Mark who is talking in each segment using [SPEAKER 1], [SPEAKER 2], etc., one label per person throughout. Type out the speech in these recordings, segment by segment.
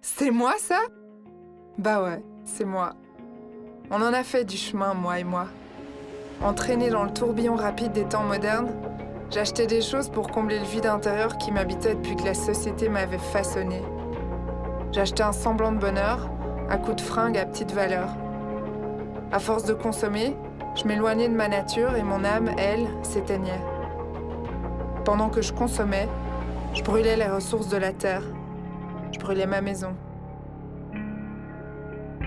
[SPEAKER 1] C'est moi, ça? Bah ouais, c'est moi. On en a fait du chemin, moi et moi. Entraînée dans le tourbillon rapide des temps modernes, j'achetais des choses pour combler le vide intérieur qui m'habitait depuis que la société m'avait façonné. J'achetais un semblant de bonheur, à coups de fringues à petite valeur. À force de consommer, je m'éloignais de ma nature et mon âme, elle, s'éteignait. Pendant que je consommais, je brûlais les ressources de la terre. Je brûlais ma maison.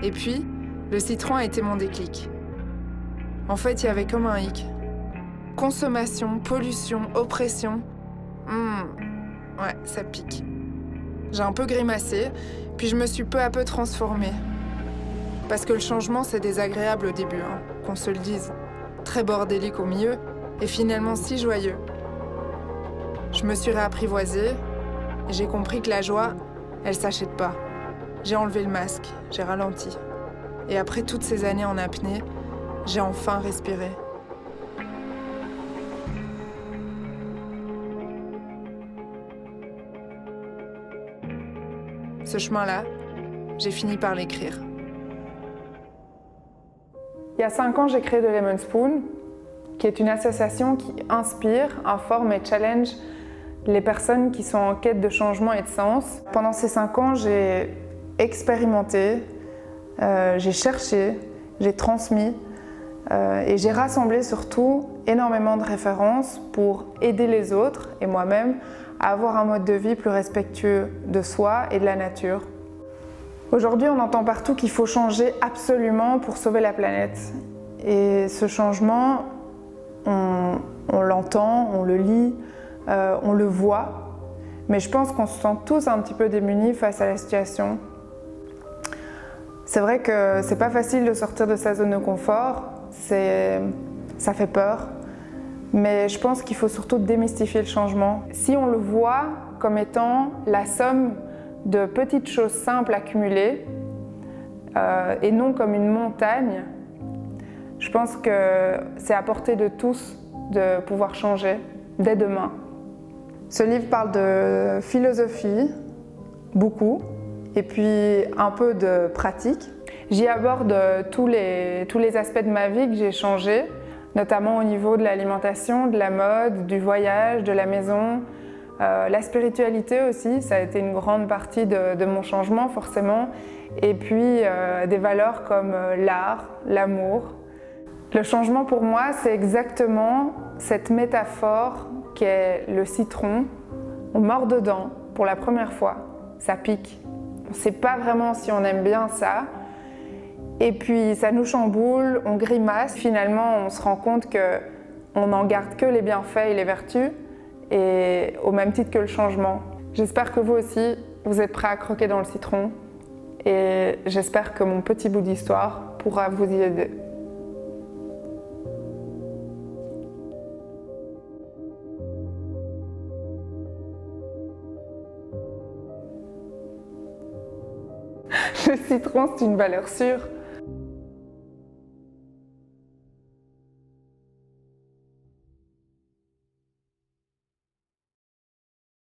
[SPEAKER 1] Et puis, le citron a été mon déclic. En fait, il y avait comme un hic. Consommation, pollution, oppression. Ouais, ça pique. J'ai un peu grimacé, puis je me suis peu à peu transformée. Parce que le changement, c'est désagréable au début, hein, qu'on se le dise. Très bordélique au milieu, et finalement si joyeux. Je me suis réapprivoisée, et j'ai compris que la joie, elle s'achète pas. J'ai enlevé le masque, j'ai ralenti. Et après toutes ces années en apnée, j'ai enfin respiré. Ce chemin-là, j'ai fini par l'écrire. Il y a 5 ans, j'ai créé The Lemon Spoon, qui est une association qui inspire, informe et challenge les personnes qui sont en quête de changement et de sens. Pendant ces 5 ans, j'ai expérimenté, j'ai cherché, j'ai transmis et j'ai rassemblé surtout énormément de références pour aider les autres et moi-même à avoir un mode de vie plus respectueux de soi et de la nature. Aujourd'hui, on entend partout qu'il faut changer absolument pour sauver la planète. Et ce changement, on l'entend, on le lit, on le voit, mais je pense qu'on se sent tous un petit peu démunis face à la situation. C'est vrai que c'est pas facile de sortir de sa zone de confort, ça fait peur, mais je pense qu'il faut surtout démystifier le changement. Si on le voit comme étant la somme de petites choses simples accumulées et non comme une montagne, je pense que c'est à portée de tous de pouvoir changer dès demain. Ce livre parle de philosophie, beaucoup, et puis un peu de pratique. J'y aborde tous les aspects de ma vie que j'ai changé, notamment au niveau de l'alimentation, de la mode, du voyage, de la maison. La spiritualité aussi, ça a été une grande partie de mon changement forcément. Et puis des valeurs comme l'art, l'amour. Le changement pour moi, c'est exactement cette métaphore qu'est le citron. On mord dedans pour la première fois, ça pique. On ne sait pas vraiment si on aime bien ça. Et puis ça nous chamboule, on grimace. Finalement, on se rend compte qu'on n'en garde que les bienfaits et les vertus, et au même titre que le changement. J'espère que vous aussi, vous êtes prêts à croquer dans le citron, et j'espère que mon petit bout d'histoire pourra vous y aider. Le citron, c'est une valeur sûre.